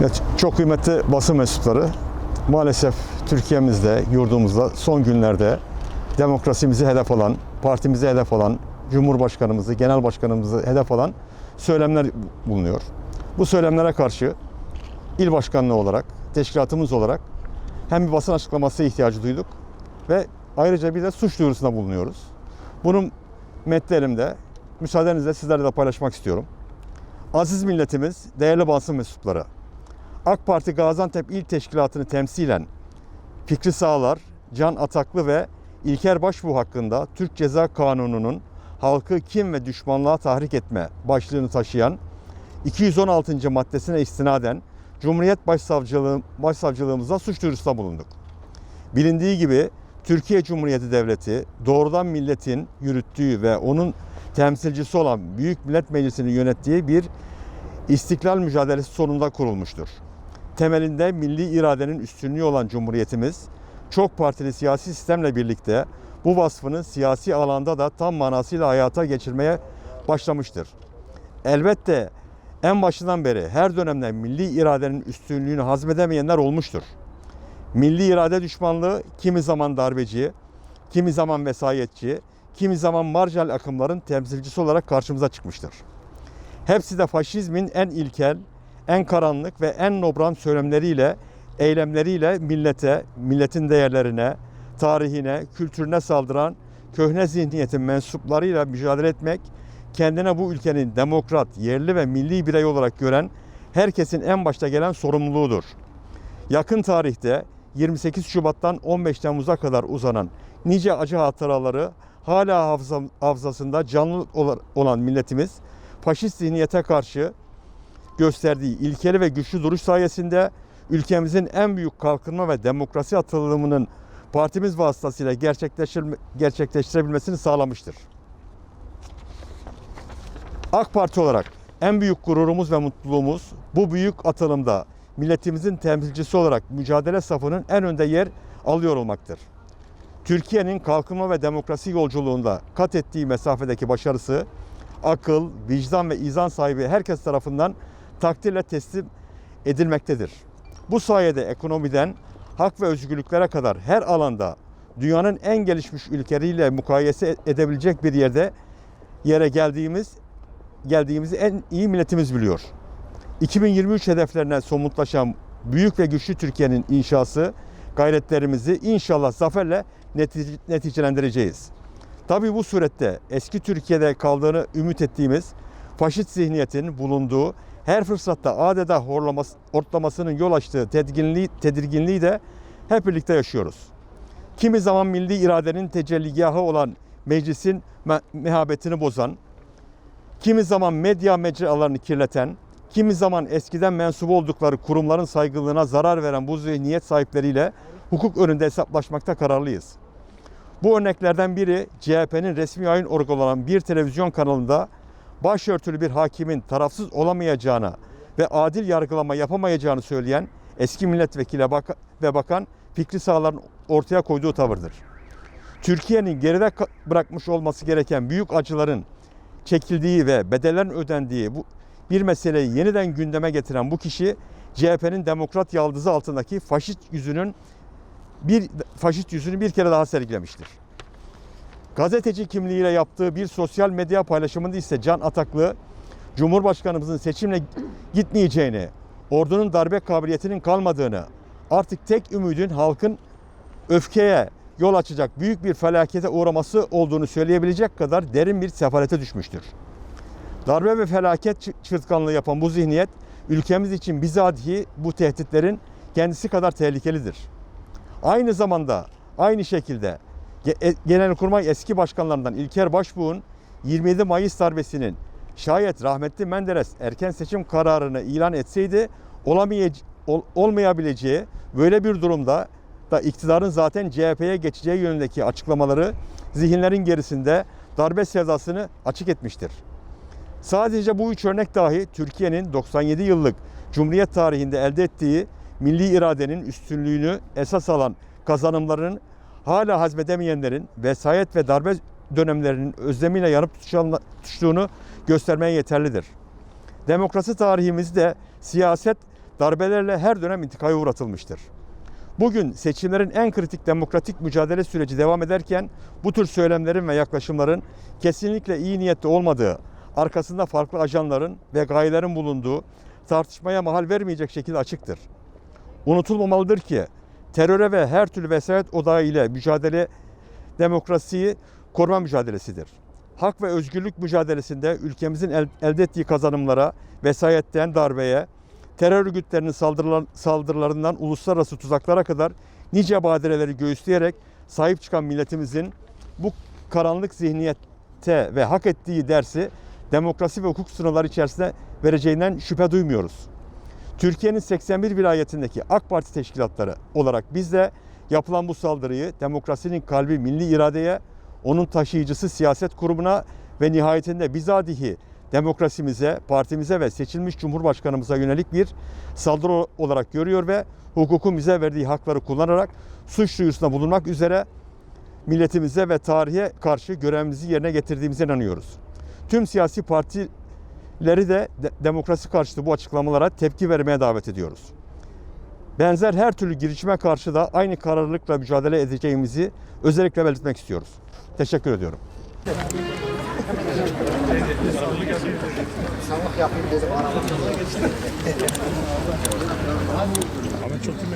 Ya, çok kıymetli basın mensupları, maalesef Türkiye'mizde, yurdumuzda son günlerde demokrasimizi hedef alan, partimizi hedef alan, Cumhurbaşkanımızı, Genel Başkanımızı hedef alan söylemler bulunuyor. Bu söylemlere karşı il başkanlığı olarak, teşkilatımız olarak hem bir basın açıklaması ihtiyacı duyduk ve ayrıca bir de suç duyurusunda bulunuyoruz. Bunun metni elimde. Müsaadenizle sizlerle de paylaşmak istiyorum. Aziz milletimiz, değerli basın mensupları, AK Parti Gaziantep İl Teşkilatı'nı temsilen Fikri Sağlar, Can Ataklı ve İlker Başbuğ hakkında Türk Ceza Kanunu'nun halkı kin ve düşmanlığa tahrik etme başlığını taşıyan 216. maddesine istinaden Cumhuriyet Başsavcılığımıza suç duyurusunda bulunduk. Bilindiği gibi Türkiye Cumhuriyeti Devleti doğrudan milletin yürüttüğü ve onun temsilcisi olan Büyük Millet Meclisi'nin yönettiği bir istiklal mücadelesi sonunda kurulmuştur. Temelinde milli iradenin üstünlüğü olan Cumhuriyetimiz, çok partili siyasi sistemle birlikte bu vasfını siyasi alanda da tam manasıyla hayata geçirmeye başlamıştır. Elbette en başından beri her dönemde milli iradenin üstünlüğünü hazmedemeyenler olmuştur. Milli irade düşmanlığı kimi zaman darbeci, kimi zaman vesayetçi, kimi zaman marjinal akımların temsilcisi olarak karşımıza çıkmıştır. Hepsi de faşizmin en ilkel, en karanlık ve en nobran söylemleriyle, eylemleriyle milletin değerlerine, tarihine, kültürüne saldıran köhne zihniyetin mensuplarıyla mücadele etmek, kendine bu ülkenin demokrat, yerli ve milli birey olarak gören herkesin en başta gelen sorumluluğudur. Yakın tarihte 28 Şubat'tan 15 Temmuz'a kadar uzanan nice acı hatıraları hala hafızasında canlı olan milletimiz, faşist zihniyete karşı gösterdiği ilkeli ve güçlü duruş sayesinde ülkemizin en büyük kalkınma ve demokrasi atılımının partimiz vasıtasıyla gerçekleştirebilmesini sağlamıştır. AK Parti olarak en büyük gururumuz ve mutluluğumuz bu büyük atılımda milletimizin temsilcisi olarak mücadele safının en önde yer alıyor olmaktır. Türkiye'nin kalkınma ve demokrasi yolculuğunda kat ettiği mesafedeki başarısı, akıl, vicdan ve izan sahibi herkes tarafından takdirle teslim edilmektedir. Bu sayede ekonomiden hak ve özgürlüklere kadar her alanda dünyanın en gelişmiş ülkeleriyle mukayese edebilecek bir yere geldiğimizi en iyi milletimiz biliyor. 2023 hedeflerine somutlaşan büyük ve güçlü Türkiye'nin inşası gayretlerimizi inşallah zaferle neticelendireceğiz. Tabii bu surette eski Türkiye'de kaldığını ümit ettiğimiz faşist zihniyetin bulunduğu her fırsatta adeta hortlamasının yol açtığı tedirginliği de hep birlikte yaşıyoruz. Kimi zaman milli iradenin tecelligahı olan meclisin mehabetini bozan, kimi zaman medya mecralarını kirleten, kimi zaman eskiden mensup oldukları kurumların saygınlığına zarar veren bu zihniyet sahipleriyle hukuk önünde hesaplaşmakta kararlıyız. Bu örneklerden biri CHP'nin resmi yayın organı olan bir televizyon kanalında başörtülü bir hakimin tarafsız olamayacağına ve adil yargılama yapamayacağını söyleyen eski milletvekili ve bakan Fikri Sağlar'ın ortaya koyduğu tavırdır. Türkiye'nin geride bırakmış olması gereken büyük acıların çekildiği ve bedellerin ödendiği bir meseleyi yeniden gündeme getiren bu kişi CHP'nin demokrat yaldızı altındaki faşist yüzünü bir kere daha sergilemiştir. Gazeteci kimliğiyle yaptığı bir sosyal medya paylaşımında ise Can Ataklı, Cumhurbaşkanımızın seçimle gitmeyeceğini, ordunun darbe kabiliyetinin kalmadığını, artık tek ümidin halkın öfkeye yol açacak büyük bir felakete uğraması olduğunu söyleyebilecek kadar derin bir sefalete düşmüştür. Darbe ve felaket çırtkanlığı yapan bu zihniyet, ülkemiz için bizatihi bu tehditlerin kendisi kadar tehlikelidir. Aynı zamanda, aynı şekilde Genelkurmay eski başkanlarından İlker Başbuğ'un 27 Mayıs darbesinin şayet rahmetli Menderes erken seçim kararını ilan etseydi olmayabileceği böyle bir durumda da iktidarın zaten CHP'ye geçeceği yönündeki açıklamaları zihinlerin gerisinde darbe sevdasını açık etmiştir. Sadece bu üç örnek dahi Türkiye'nin 97 yıllık Cumhuriyet tarihinde elde ettiği milli iradenin üstünlüğünü esas alan kazanımların hala hazmedemeyenlerin vesayet ve darbe dönemlerinin özlemiyle yanıp tutuştuğunu göstermeye yeterlidir. Demokrasi tarihimizde siyaset darbelerle her dönem intikaya uğratılmıştır. Bugün seçimlerin en kritik demokratik mücadele süreci devam ederken bu tür söylemlerin ve yaklaşımların kesinlikle iyi niyetli olmadığı, arkasında farklı ajanların ve gayelerin bulunduğu tartışmaya mahal vermeyecek şekilde açıktır. Unutulmamalıdır ki teröre ve her türlü vesayet odağı ile mücadele demokrasiyi koruma mücadelesidir. Hak ve özgürlük mücadelesinde ülkemizin elde ettiği kazanımlara, vesayetten darbeye, terör örgütlerinin saldırılarından uluslararası tuzaklara kadar nice badireleri göğüsleyerek sahip çıkan milletimizin bu karanlık zihniyette ve hak ettiği dersi demokrasi ve hukuk sınırları içerisinde vereceğinden şüphe duymuyoruz. Türkiye'nin 81 vilayetindeki AK Parti teşkilatları olarak biz de yapılan bu saldırıyı demokrasinin kalbi milli iradeye, onun taşıyıcısı siyaset kurumuna ve nihayetinde bizatihi demokrasimize, partimize ve seçilmiş Cumhurbaşkanımıza yönelik bir saldırı olarak görüyor ve hukukun bize verdiği hakları kullanarak suç duyurusunda bulunmak üzere milletimize ve tarihe karşı görevimizi yerine getirdiğimize inanıyoruz. Tüm siyasi partileri de demokrasi karşıtı bu açıklamalara tepki vermeye davet ediyoruz. Benzer her türlü girişime karşı da aynı kararlılıkla mücadele edeceğimizi özellikle belirtmek istiyoruz. Teşekkür ediyorum. İnsanlık yapayım dedim araba. Ahmet çok değil mi?